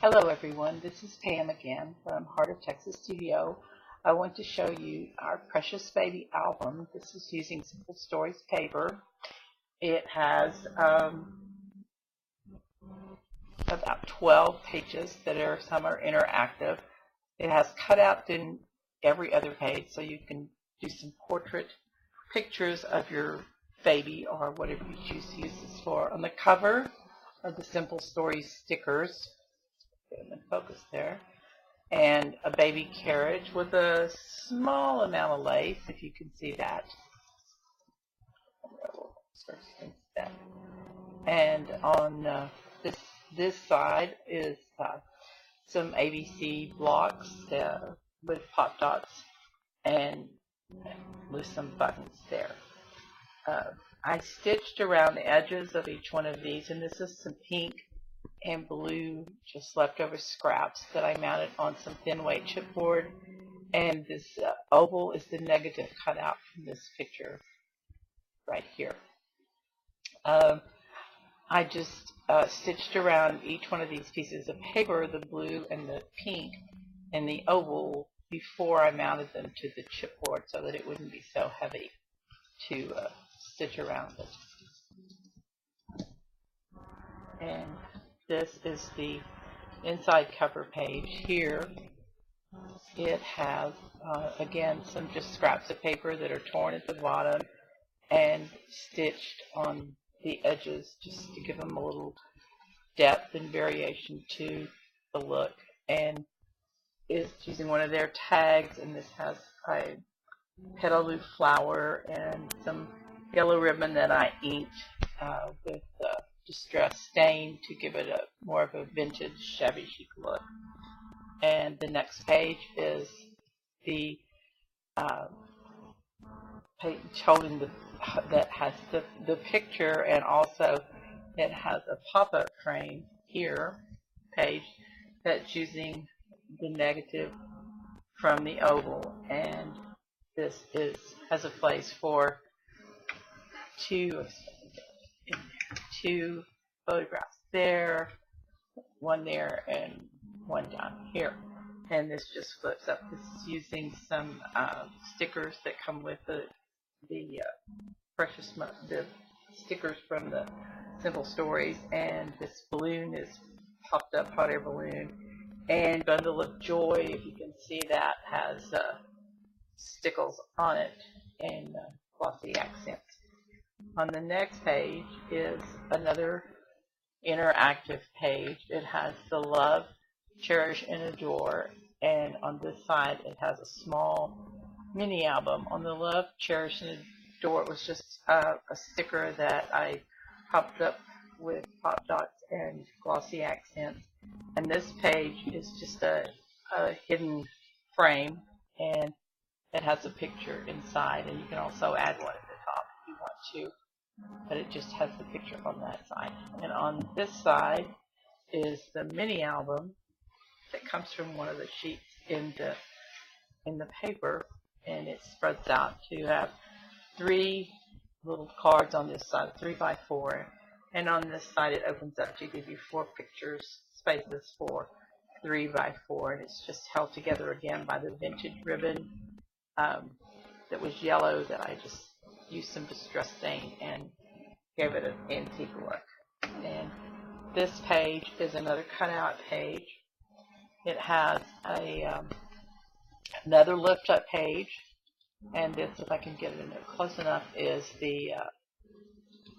Hello everyone, this is Pam again from Heart of Texas Studio. I want to show you our Precious Baby album. This is using Simple Stories paper. It has about 12 pages that are, some are interactive. It has cutouts in every other page so you can do some portrait pictures of your baby or whatever you choose to use this for. On the cover are the Simple Stories stickers. Get them in focus there. And a baby carriage with a small amount of lace, if you can see that. And on this side is some ABC blocks with pop dots and with some buttons there. I stitched around the edges of each one of these, and this is some pink and blue just leftover scraps that I mounted on some thin weight chipboard, and this oval is the negative cutout from this picture right here. I just stitched around each one of these pieces of paper, the blue and the pink and the oval, before I mounted them to the chipboard so that it wouldn't be so heavy to stitch around it. And this is the inside cover page here. It has, again, some just scraps of paper that are torn at the bottom and stitched on the edges just to give them a little depth and variation to the look. And it's using one of their tags, and this has a petaloo flower and some yellow ribbon that I inked with distress stain to give it a more of a vintage shabby chic look. And the next page is the page holding that has the picture, and also it has a pop-up frame here page that's using the negative from the oval, and this has a place for two photographs there, one there, and one down here. And this just flips up. This is using some stickers that come with the stickers from the Simple Stories, and this balloon is popped up hot air balloon, and Bundle of Joy, if you can see that, has stickles on it and glossy accents. On the next page is another interactive page. It has the Love, Cherish, and Adore, and on this side it has a small mini album. On the Love, Cherish, and Adore, it was just a sticker that I popped up with pop dots and glossy accents. And this page is just a hidden frame, and it has a picture inside, and you can also add one at the top if you want to, but it just has the picture on that side. And on this side is the mini album that comes from one of the sheets in the paper, and it spreads out to have 3 little cards on this side, 3 by 4, and on this side it opens up to give you 4 pictures, spaces for 3 by 4, and it's just held together again by the vintage ribbon that was yellow that I just used some distress stain and gave it an antique look. And this page is another cutout page. It has another lift up page, and this, if I can get it in there close enough, is the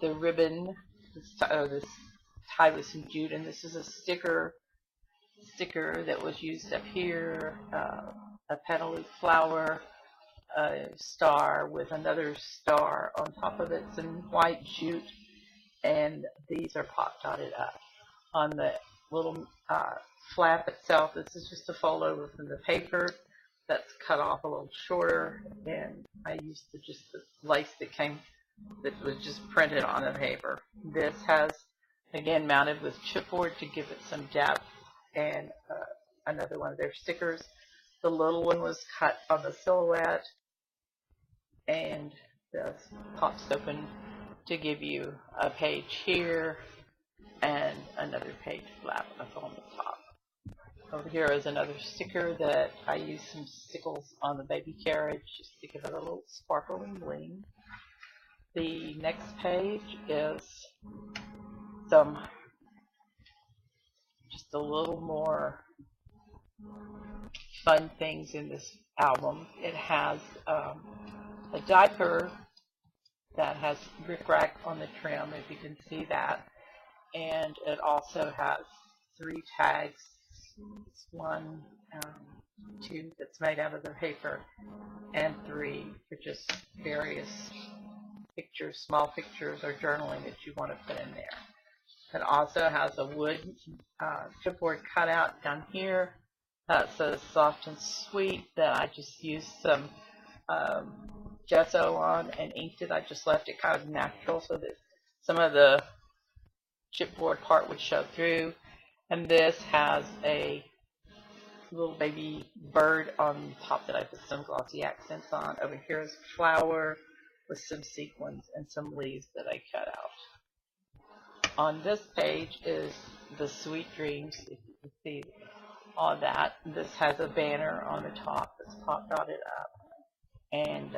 ribbon, this tied with some jute, and this is a sticker that was used up here, a petaloo flower, a star with another star on top of it, some white jute, and these are pop dotted up. On the little flap itself, this is just a fold over from the paper that's cut off a little shorter, and I used just the lace that was just printed on the paper. This has, again, mounted with chipboard to give it some depth, and another one of their stickers. The little one was cut on the silhouette, and this pops open to give you a page here and another page flap up on the top. Over here is another sticker that I use some stickles on the baby carriage just to give it a little sparkle and bling. The next page is some just a little more fun things in this album. It has a diaper that has rickrack on the trim, if you can see that, and it also has 3 tags. One, 2 that's made out of the paper, and 3 for just various pictures, small pictures or journaling that you want to put in there. It also has a wood chipboard cutout down here that says soft and sweet that I just used some gesso on and inked it. I just left it kind of natural so that some of the chipboard part would show through. And this has a little baby bird on top that I put some glossy accents on. Over here is a flower with some sequins and some leaves that I cut out. On this page is the Sweet Dreams, if you can see all that. This has a banner on the top that's pop dotted up. And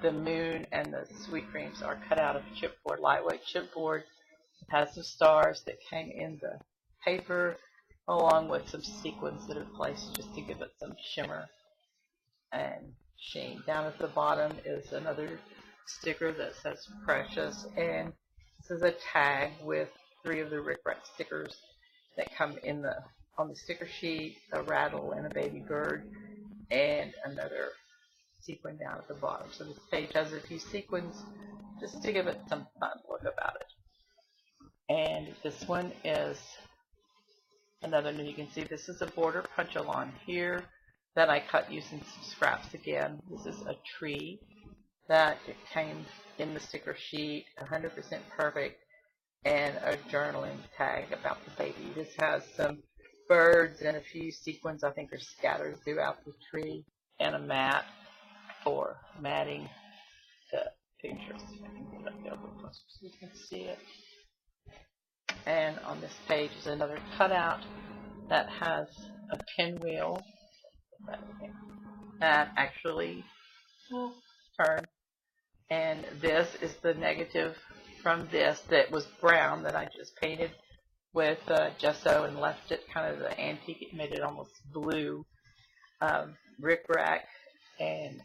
the moon and the Sweet Dreams are cut out of chipboard, lightweight chipboard. It has some stars that came in the paper, along with some sequins that are placed just to give it some shimmer and sheen. Down at the bottom is another sticker that says Precious, and this is a tag with 3 of the Rick Rack stickers that come in on the sticker sheet, a rattle and a baby bird, and another sequin down at the bottom. So this page has a few sequins just to give it some fun look about it. And this one is another new. You can see this is a border punch along here that I cut using some scraps again. This is a tree that came in the sticker sheet, 100% perfect, and a journaling tag about the baby. This has some birds and a few sequins I think are scattered throughout the tree, and a mat for matting the pictures. I can put it up there a little closer so you can see it. And on this page is another cutout that has a pinwheel that actually will turn. And this is the negative from this that was brown that I just painted with gesso and left it kind of the antique. It made it almost blue. Rick Rack and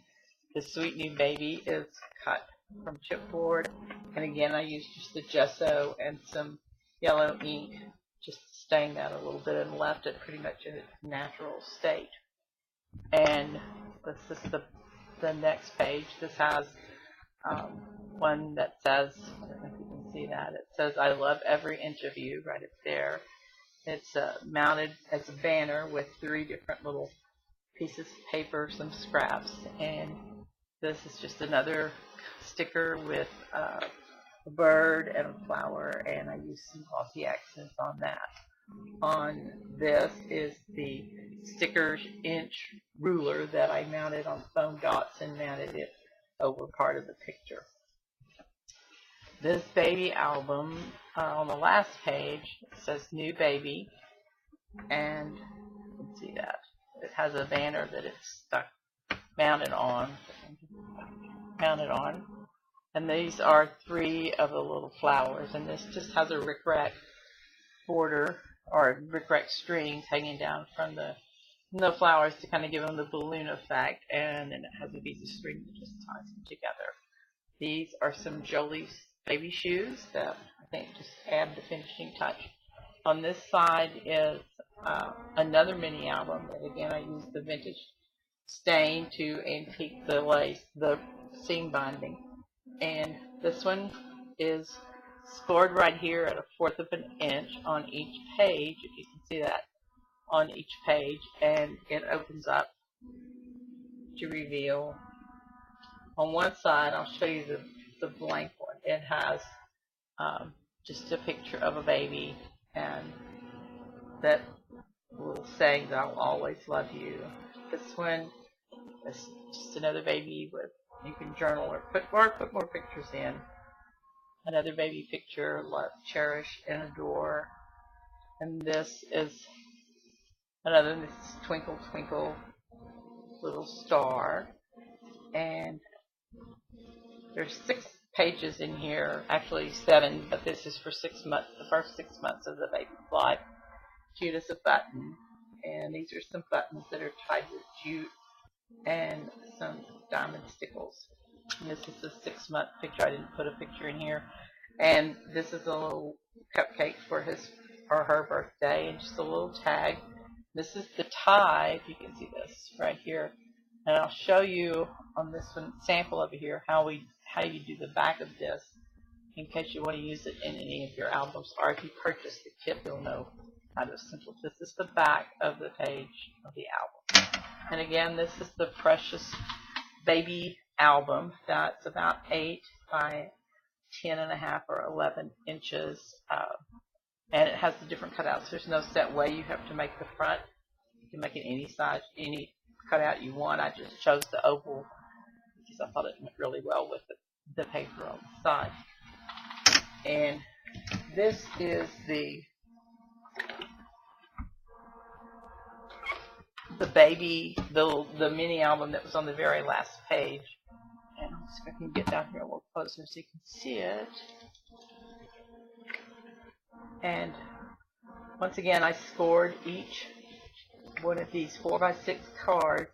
the Sweet New Baby is cut from chipboard. And again, I used just the gesso and some yellow ink just to stain that a little bit and left it pretty much in its natural state. And this is the next page. This has one that says, I don't know if you can see that, it says I love every inch of you right up there. It's mounted as a banner with 3 different little pieces of paper, some scraps, and this is just another sticker with a bird and a flower, and I used some glossy accents on that. On this is the sticker inch ruler that I mounted on foam dots and mounted it over part of the picture. This baby album, on the last page, it says New Baby, and you can see that. It has a banner that it's mounted on. And these are 3 of the little flowers, and this just has a Rick Rack border, or Rick Rack strings hanging down from the flowers to kind of give them the balloon effect, and then it has a piece of string that just ties them together. These are some Jolie's baby shoes that I think just add the finishing touch. On this side is another mini album that again I used the vintage stain to antique the lace, the seam binding. And this one is scored right here at 1/4 of an inch on each page, if you can see that, on each page, and it opens up to reveal. On one side, I'll show you the blank one. It has just a picture of a baby and that little saying that I'll always love you. This one is just another baby with, you can journal or put more pictures in. Another baby picture, love, cherish, and adore. And this is Another one, this is Twinkle Twinkle Little Star. And there's 6 pages in here, actually 7, but this is for 6 months, the first 6 months of the baby's life. Cute as a button. And these are some buttons that are tied with jute and some diamond stickles. And this is the 6-month picture. I didn't put a picture in here. And this is a little cupcake for his or her birthday, and just a little tag. This is the tie, if you can see this right here. And I'll show you on this one sample over here how you do the back of this in case you want to use it in any of your albums, or if you purchase the kit, you'll know how to assemble. This is the back of the page of the album. And again, this is the Precious Baby album that's about 8 by 10.5 or 11 inches, and it has the different cutouts. There's no set way you have to make the front. You can make it any size, any cutout you want. I just chose the oval because I thought it went really well with the paper on the side. And this is the baby, the mini album that was on the very last page. And I'll see if I can get down here a little closer so you can see it. And once again, I scored each one of these 4x6 cards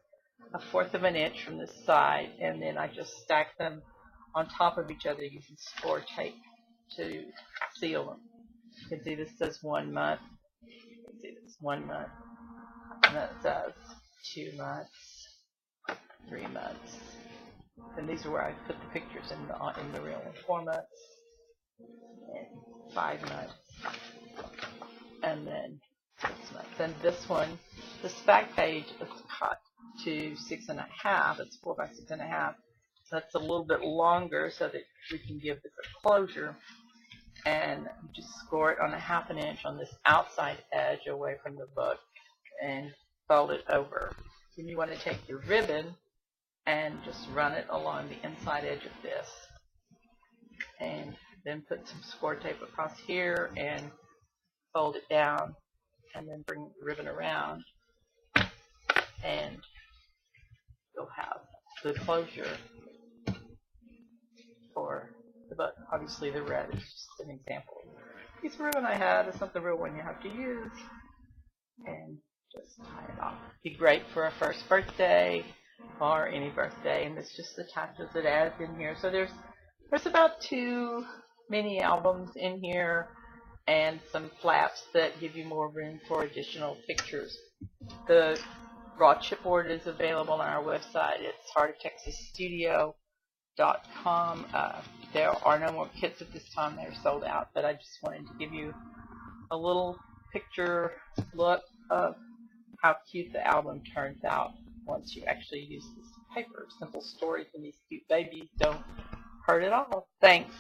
1/4 of an inch from this side, and then I just stacked them on top of each other using score tape to seal them. You can see this says 1 month. You can see this 1 month. And that says 2 months, 3 months. And these are where I put the pictures in the real one. 4 months, and 5 months, and then 6 months. And this one, this back page is cut to 6.5. It's 4 by 6.5. That's a little bit longer so that we can give this a closure. And you just score it on 1/2 inch on this outside edge away from the book and fold it over. Then you want to take your ribbon and just run it along the inside edge of this, and then put some score tape across here and fold it down, and then bring the ribbon around, and you'll have the closure for the book. Obviously the red is just an example. Piece of ribbon I had. It's not the real one you have to use, and just tie it off. Be great for a first birthday or any birthday, and it's just attaches it adds in here. So there's about 2 mini albums in here and some flaps that give you more room for additional pictures. The raw chipboard is available on our website. It's heartoftexasstudio.com. There are no more kits at this time. They're sold out, but I just wanted to give you a little picture look of how cute the album turns out once you actually use this paper. Simple stories, and these cute babies don't hurt at all. Thanks.